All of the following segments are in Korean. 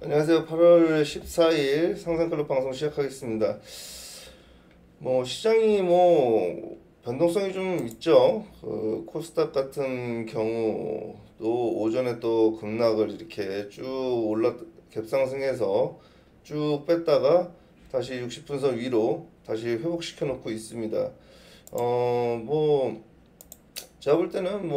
안녕하세요. 8월 14일 상상클럽 방송 시작하겠습니다. 시장이 변동성이 좀 있죠. 그 코스닥 같은 경우도 오전에 또 급락을 이렇게 쭉 갭상승해서 쭉 뺐다가 다시 60분선 위로 다시 회복시켜 놓고 있습니다. 제가 볼 때는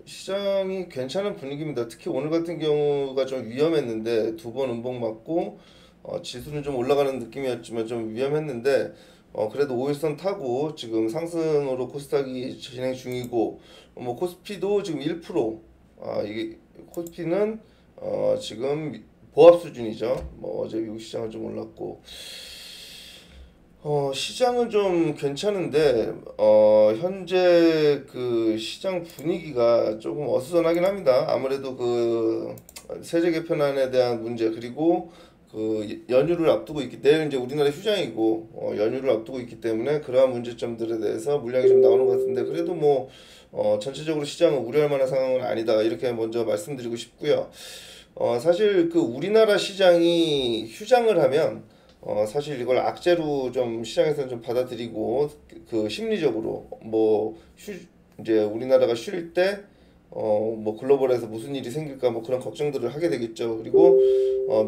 시장이 괜찮은 분위기입니다. 특히 오늘 같은 경우가 좀 위험했는데 두 번 음봉 맞고 지수는 좀 올라가는 느낌이었지만 좀 위험했는데 그래도 5일선 타고 지금 상승으로 코스닥이 진행 중이고 코스피도 지금 1%. 이게 코스피는 지금 보합 수준이죠. 어제 미국 시장은 좀 올랐고 시장은 좀 괜찮은데, 현재 그 시장 분위기가 조금 어수선하긴 합니다. 아무래도 그 세제 개편안에 대한 문제, 그리고 그 연휴를 앞두고 내일 이제 우리나라 휴장이고, 연휴를 앞두고 있기 때문에 그러한 문제점들에 대해서 물량이 좀 나오는 것 같은데, 그래도 전체적으로 시장은 우려할 만한 상황은 아니다. 이렇게 먼저 말씀드리고 싶고요. 사실 그 우리나라 시장이 휴장을 하면 사실 이걸 악재로 좀 시장에서는 좀 받아들이고 그 심리적으로 이제 우리나라가 쉴 때 글로벌에서 무슨 일이 생길까 그런 걱정들을 하게 되겠죠. 그리고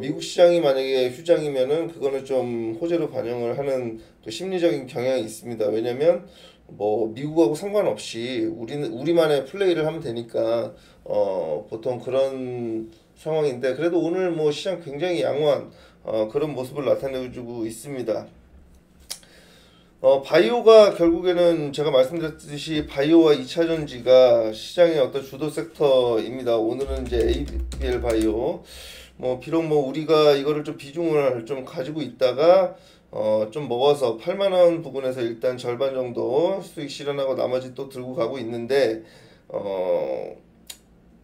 미국 시장이 만약에 휴장이면은 그거는 좀 호재로 반영을 하는 또 심리적인 경향이 있습니다. 왜냐면 미국하고 상관없이 우리만의 플레이를 하면 되니까 보통 그런 상황인데, 그래도 오늘 시장 굉장히 양호한 그런 모습을 나타내주고 있습니다. 바이오가 결국에는 제가 말씀드렸듯이 바이오와 2차전지가 시장의 어떤 주도 섹터입니다. 오늘은 이제 ABL 바이오, 비록 우리가 이거를 좀 비중을 좀 가지고 있다가 좀 먹어서 8만 원 부근에서 일단 절반 정도 수익 실현하고 나머지 또 들고 가고 있는데,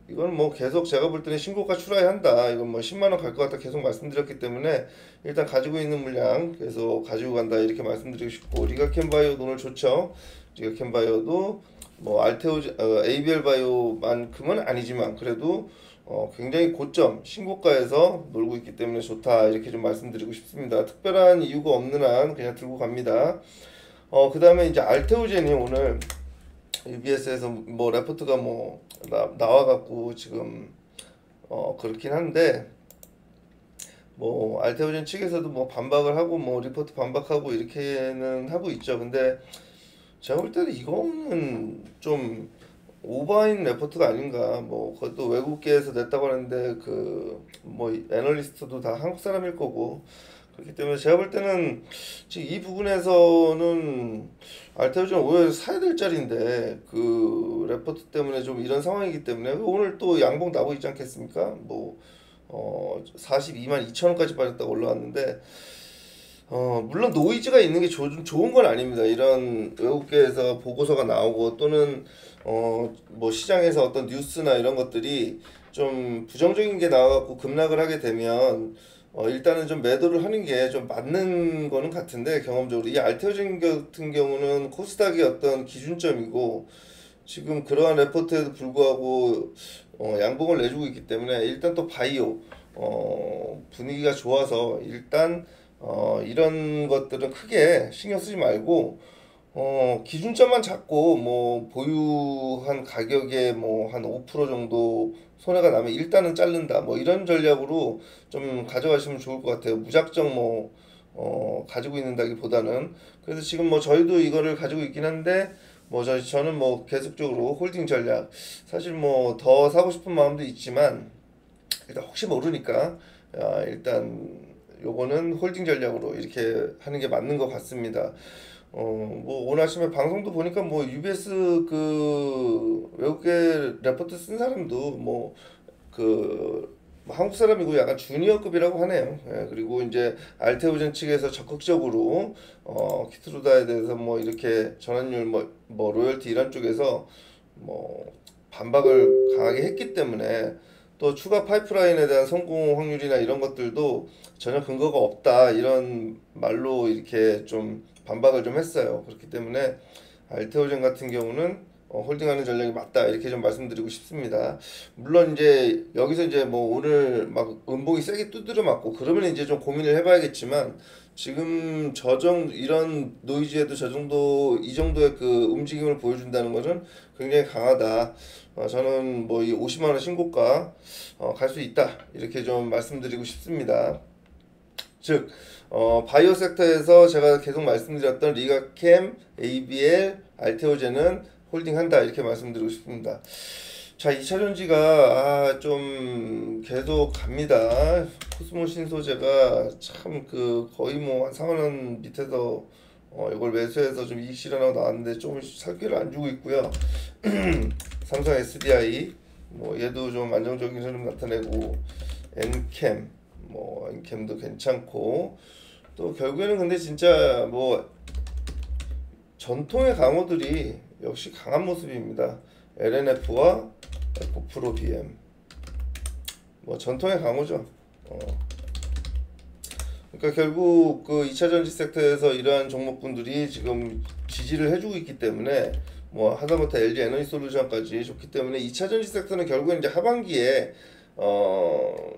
이건 계속 제가 볼 때는 신고가 출하해야 한다. 이건 10만 원 갈 것 같다 계속 말씀드렸기 때문에 일단 가지고 있는 물량 계속 가지고 간다 이렇게 말씀드리고 싶고, 리가켄 바이오도 오늘 좋죠. 리가켄 바이오도 ABL 바이오만큼은 아니지만 그래도 굉장히 고점 신고가에서 놀고 있기 때문에 좋다 이렇게 좀 말씀드리고 싶습니다. 특별한 이유가 없는 한 그냥 들고 갑니다. 그 다음에 이제 알테오젠이 오늘 UBS에서 레포트가 나와갖고 지금 그렇긴 한데, 알테오젠 측에서도 반박을 하고 리포트 반박하고 이렇게는 하고 있죠. 근데 제가 볼 때는 이거는 좀 오버인 레포트가 아닌가. 그것도 외국계에서 냈다고 하는데 애널리스트도 다 한국 사람일 거고, 그렇기 때문에 제가 볼 때는 지금 이 부분에서는 알테오젠 오히려 사야 될 자리인데 그 레포트 때문에 좀 이런 상황이기 때문에 오늘 또 양봉 나고 있지 않겠습니까? 42만 2천 원까지 빠졌다고 올라왔는데, 물론 노이즈가 있는 게 좋은 건 아닙니다. 이런 외국계에서 보고서가 나오고 또는 시장에서 어떤 뉴스나 이런 것들이 좀 부정적인 게 나와갖고 급락을 하게 되면 일단은 좀 매도를 하는 게 좀 맞는 거는 같은데, 경험적으로 이 알테오젠 같은 경우는 코스닥이 어떤 기준점이고 지금 그러한 레포트에도 불구하고 양봉을 내주고 있기 때문에 일단 또 바이오 분위기가 좋아서 일단 이런 것들은 크게 신경 쓰지 말고 기준점만 잡고 보유한 가격에 한 5% 정도 손해가 나면 일단은 자른다 이런 전략으로 좀 가져가시면 좋을 것 같아요. 무작정 가지고 있는다기보다는. 그래서 지금 저희도 이거를 가지고 있긴 한데 저는 계속적으로 홀딩 전략, 사실 더 사고 싶은 마음도 있지만 일단 혹시 모르니까 일단 요거는 홀딩 전략으로 이렇게 하는 게 맞는 것 같습니다. 오늘 아침에 방송도 보니까 UBS 그 외국계 레포트 쓴 사람도 한국 사람이고 약간 주니어급이라고 하네요. 예, 그리고 이제 알테오젠 측에서 적극적으로 키트루다에 대해서 이렇게 전환율 로열티 이런 쪽에서 반박을 강하게 했기 때문에 또 추가 파이프라인에 대한 성공 확률이나 이런 것들도 전혀 근거가 없다 이런 말로 이렇게 좀 반박을 좀 했어요. 그렇기 때문에 알테오젠 같은 경우는 홀딩하는 전략이 맞다 이렇게 좀 말씀드리고 싶습니다. 물론 이제 여기서 이제 뭐 오늘 막 음봉이 세게 두드려 맞고 그러면 이제 좀 고민을 해봐야겠지만 지금 이런 노이즈에도 저 정도 이 정도의 그 움직임을 보여준다는 것은 굉장히 강하다. 저는 뭐 이 50만 원 신고가 갈 수 있다 이렇게 좀 말씀드리고 싶습니다. 즉 바이오 섹터에서 제가 계속 말씀드렸던 리가캠, ABL, 알테오젠은 홀딩한다 이렇게 말씀드리고 싶습니다. 자, 2차전지가 좀 계속 갑니다. 코스모 신소재가 참 그 거의 뭐 한 4만원 밑에서 이걸 매수해서 좀 이익 실현하고 나왔는데 조금씩 살기를 안 주고 있고요. 삼성 SDI 뭐 얘도 좀 안정적인 흐름 나타내고 엔캠 뭐 엔캠도 괜찮고 또 결국에는 근데 진짜 뭐 전통의 강호들이 역시 강한 모습입니다. LNF와 에코프로 BM 뭐 전통의 강호죠. 그러니까 결국 그 2차전지 섹터에서 이러한 종목군들이 지금 지지를 해주고 있기 때문에 뭐 하다못해 LG 에너지 솔루션까지 좋기 때문에 2차전지 섹터는 결국엔 이제 하반기에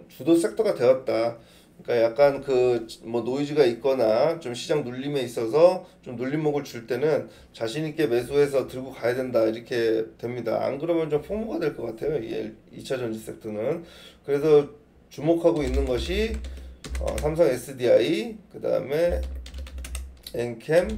주도 섹터가 되었다. 그러니까 약간 그 뭐 노이즈가 있거나 좀 시장 눌림에 있어서 좀 눌림목을 줄 때는 자신 있게 매수해서 들고 가야 된다 이렇게 됩니다. 안 그러면 좀 폭로가 될 것 같아요. 이 2차 전지 섹터는. 그래서 주목하고 있는 것이 삼성 SDI, 그 다음에 엔캠,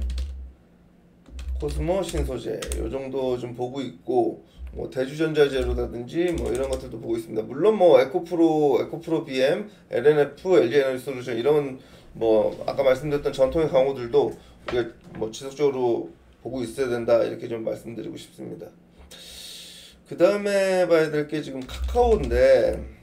코스모 신소재 요 정도 좀 보고 있고 뭐 대주전자재료라든지 뭐 이런 것들도 보고 있습니다. 물론 뭐 에코프로 BM, LNF, LG 에너지 솔루션 이런 뭐 아까 말씀드렸던 전통의 강호들도 우리가 뭐 지속적으로 보고 있어야 된다 이렇게 좀 말씀드리고 싶습니다. 그 다음에 봐야 될 게 지금 카카오인데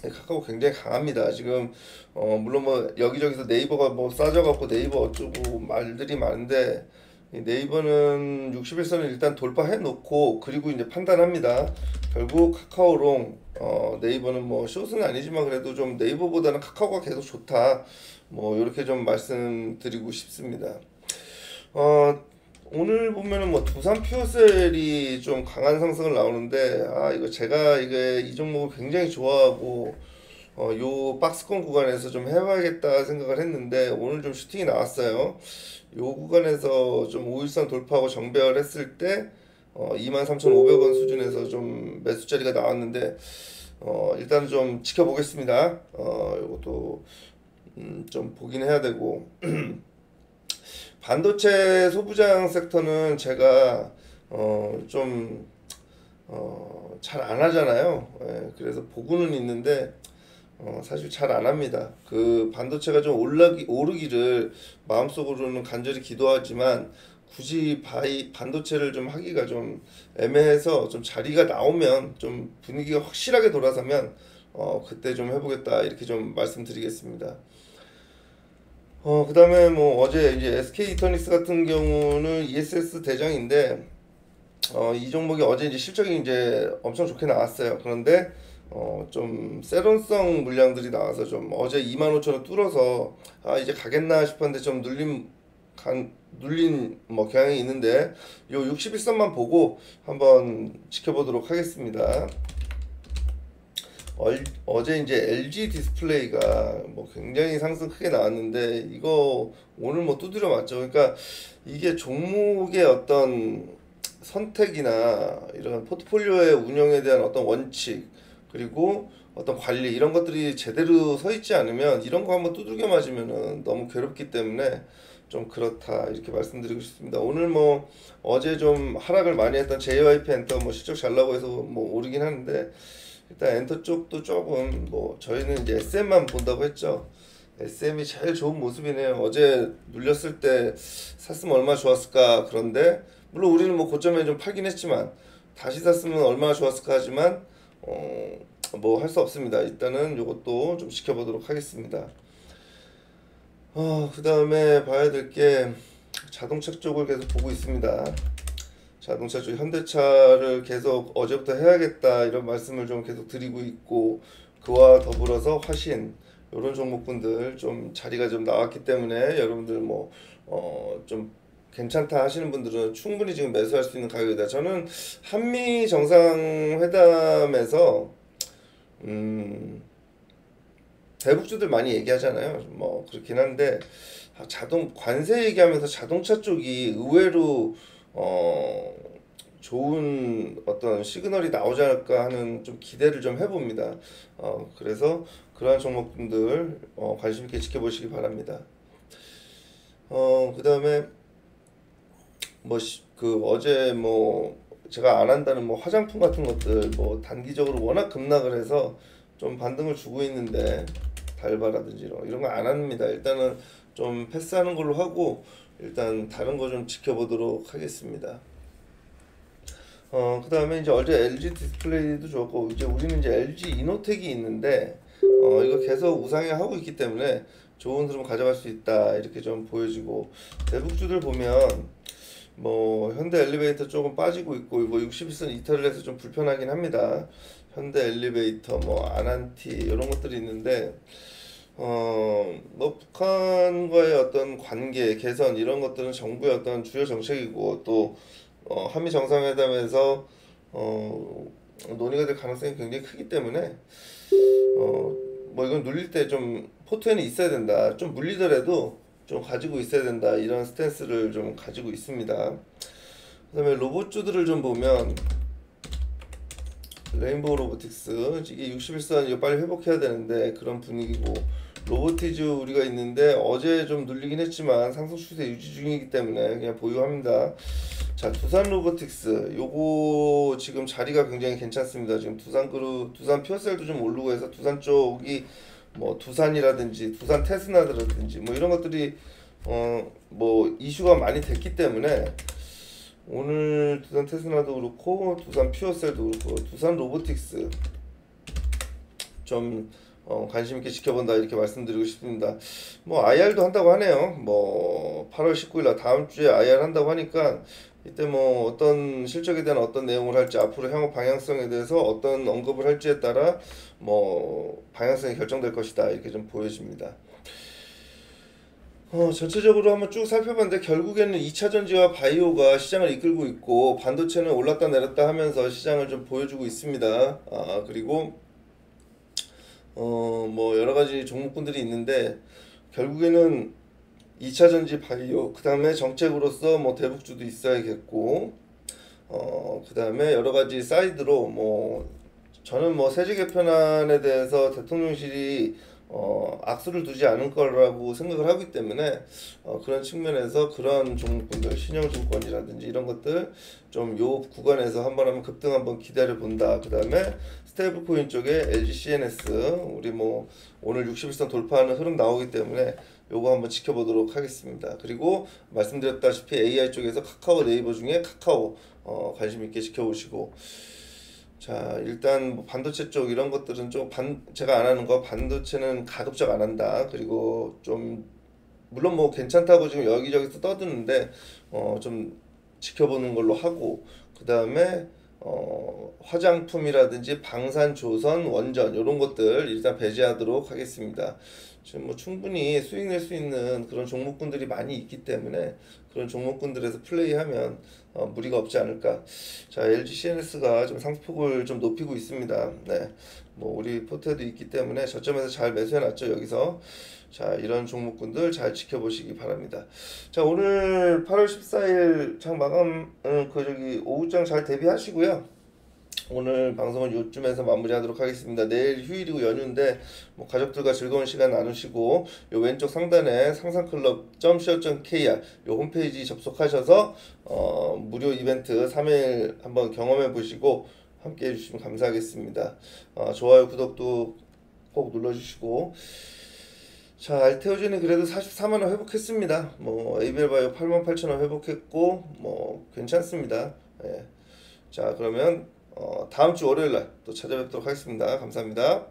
카카오 굉장히 강합니다. 지금 물론 뭐 여기저기서 네이버가 뭐 싸져갖고 네이버 어쩌고 말들이 많은데 네이버는 61선을 일단 돌파해 놓고 그리고 이제 판단합니다. 결국 카카오롱 네이버는 뭐 숏은 아니지만 그래도 좀 네이버보다는 카카오가 계속 좋다. 뭐 이렇게 좀 말씀드리고 싶습니다. 오늘 보면은 뭐 두산 퓨어셀이 좀 강한 상승을 나오는데 이거 제가 이게 이 종목을 굉장히 좋아하고 요 박스권 구간에서 좀 해봐야겠다 생각을 했는데 오늘 좀 슈팅이 나왔어요. 요 구간에서 좀 5일선 돌파하고 정배열했을 때 23,500원 수준에서 좀 매수 자리가 나왔는데 일단 좀 지켜보겠습니다. 요것도 좀 보긴 해야 되고 반도체 소부장 섹터는 제가 좀 잘 안 하잖아요. 예, 그래서 보고는 있는데 사실 잘 안 합니다. 그 반도체가 좀 오르기를 마음속으로는 간절히 기도하지만 굳이 반도체를 좀 하기가 좀 애매해서 좀 자리가 나오면 좀 분위기가 확실하게 돌아서면 그때 좀 해보겠다 이렇게 좀 말씀드리겠습니다. 그 다음에 뭐 어제 이제 SK 이터닉스 같은 경우는 ESS 대장인데 이 종목이 어제 이제 실적이 이제 엄청 좋게 나왔어요. 그런데 좀 세론성 물량들이 나와서 좀 어제 25,000원 뚫어서 이제 가겠나 싶었는데 좀 눌린 뭐 경향이 있는데 요 61선만 보고 한번 지켜보도록 하겠습니다. 어제 이제 LG 디스플레이가 뭐 굉장히 상승 크게 나왔는데 이거 오늘 뭐 두드려 맞죠. 그러니까 이게 종목의 어떤 선택이나 이런 포트폴리오의 운영에 대한 어떤 원칙 그리고 어떤 관리 이런 것들이 제대로 서 있지 않으면 이런 거 한번 두들겨 맞으면은 너무 괴롭기 때문에 좀 그렇다 이렇게 말씀드리고 싶습니다. 오늘 뭐 어제 좀 하락을 많이 했던 JYP 엔터 뭐 실적 잘 나고 해서 뭐 오르긴 하는데 일단 엔터 쪽도 조금 뭐 저희는 이제 SM만 본다고 했죠. SM이 제일 좋은 모습이네요. 어제 눌렸을 때 샀으면 얼마나 좋았을까. 그런데 물론 우리는 뭐 고점에 좀 팔긴 했지만 다시 샀으면 얼마나 좋았을까 하지만 뭐 할 수 없습니다. 일단은 이것도 좀 지켜보도록 하겠습니다. 그 다음에 봐야 될 게 자동차 쪽을 계속 보고 있습니다. 자동차 쪽 현대차를 계속 어제부터 해야겠다 이런 말씀을 좀 계속 드리고 있고 그와 더불어서 화신 이런 종목군들 좀 자리가 좀 나왔기 때문에 여러분들 뭐 좀 괜찮다 하시는 분들은 충분히 지금 매수할 수 있는 가격이다. 저는 한미 정상회담에서 대북주들 많이 얘기하잖아요. 뭐 그렇긴 한데 자동 관세 얘기하면서 자동차 쪽이 의외로 좋은 어떤 시그널이 나오지 않을까 하는 좀 기대를 좀 해봅니다. 그래서 그러한 종목들 관심 있게 지켜보시기 바랍니다. 그다음에 뭐 그 어제 뭐 제가 안 한다는 뭐 화장품 같은 것들 뭐 단기적으로 워낙 급락을 해서 좀 반등을 주고 있는데 달바라든지 이런 거 안 합니다. 일단은 좀 패스하는 걸로 하고 일단 다른 거 좀 지켜보도록 하겠습니다. 그다음에 이제 어제 LG 디스플레이도 좋았고 이제 우리는 이제 LG 이노텍이 있는데 이거 계속 우상향하고 있기 때문에 좋은 흐름 가져갈 수 있다 이렇게 좀 보여지고 대북주들 보면 뭐 현대 엘리베이터 조금 빠지고 있고 뭐 61선 이탈을 해서 좀 불편하긴 합니다. 현대 엘리베이터 뭐 아난티 이런 것들이 있는데 뭐 북한과의 어떤 관계 개선 이런 것들은 정부의 어떤 주요 정책이고 또 한미 정상회담에서 논의가 될 가능성이 굉장히 크기 때문에 뭐 이건 눌릴 때 좀 포트에는 있어야 된다. 좀 물리더라도 좀 가지고 있어야 된다. 이런 스탠스를 좀 가지고 있습니다. 그다음에 로봇주들을 좀 보면 레인보우 로보틱스 이게 61선 이거 빨리 회복해야 되는데 그런 분위기고 로보티즈 우리가 있는데 어제 좀 눌리긴 했지만 상승 추세 유지 중이기 때문에 그냥 보유합니다. 자, 두산 로보틱스 요거 지금 자리가 굉장히 괜찮습니다. 지금 두산 피어셀도 좀 오르고 해서 두산 쪽이 뭐 두산이라든지 두산 테스나라든지 뭐 이런 것들이 뭐 이슈가 많이 됐기 때문에 오늘 두산 테스나도 그렇고 두산 퓨어셀도 그렇고 두산 로보틱스 좀 관심 있게 지켜본다 이렇게 말씀드리고 싶습니다. 뭐 IR도 한다고 하네요. 뭐 8월 19일 날 다음 주에 IR 한다고 하니까 이때 뭐 어떤 실적에 대한 어떤 내용을 할지 앞으로 향후 방향성에 대해서 어떤 언급을 할지에 따라 뭐 방향성이 결정될 것이다 이렇게 좀 보여집니다. 전체적으로 한번 쭉 살펴봤는데 결국에는 2차 전지와 바이오가 시장을 이끌고 있고 반도체는 올랐다 내렸다 하면서 시장을 좀 보여주고 있습니다. 그리고 뭐 여러 가지 종목군들이 있는데 결국에는 2차 전지 바이오 그 다음에 정책으로서 뭐 대북주도 있어야겠고 그 다음에 여러 가지 사이드로 뭐 저는 뭐 세제 개편안에 대해서 대통령실이 악수를 두지 않을 거라고 생각을 하기 때문에 그런 측면에서 그런 종목군들 신영증권이라든지 이런 것들 좀 요 구간에서 한번 급등 한번 기다려 본다. 그 다음에 스테이블 코인 쪽에 LG CNS 우리 뭐 오늘 61선 돌파하는 흐름 나오기 때문에 요거 한번 지켜보도록 하겠습니다. 그리고 말씀드렸다시피 AI 쪽에서 카카오 네이버 중에 카카오 관심 있게 지켜보시고 자 일단 뭐 반도체 쪽 이런 것들은 좀 제가 안 하는 거 반도체는 가급적 안 한다. 그리고 좀 물론 뭐 괜찮다고 지금 여기저기서 떠드는데 좀 지켜보는 걸로 하고 그 다음에 화장품이라든지 방산조선 원전 이런 것들 일단 배제하도록 하겠습니다. 지금 뭐 충분히 수익 낼 수 있는 그런 종목군들이 많이 있기 때문에 그런 종목군들에서 플레이하면 무리가 없지 않을까. 자, LG CNS가 좀 상승폭을 좀 높이고 있습니다. 네, 뭐 우리 포트에도 있기 때문에 저점에서 잘 매수해놨죠 여기서. 자, 이런 종목군들 잘 지켜보시기 바랍니다. 자, 오늘 8월 14일 장 마감 오후장 잘 대비하시고요. 오늘 방송은 요쯤에서 마무리하도록 하겠습니다. 내일 휴일이고 연휴인데 뭐 가족들과 즐거운 시간 나누시고 요 왼쪽 상단에 상상클럽.co.kr 요 홈페이지 접속하셔서 무료 이벤트 3일 한번 경험해 보시고 함께 해주시면 감사하겠습니다. 좋아요 구독도 꼭 눌러주시고 자 알테오젠이 그래도 44만원 회복했습니다. 뭐 ABL바이오 88,000원 회복했고 뭐 괜찮습니다. 예. 자 그러면 다음 주 월요일 날 또 찾아뵙도록 하겠습니다. 감사합니다.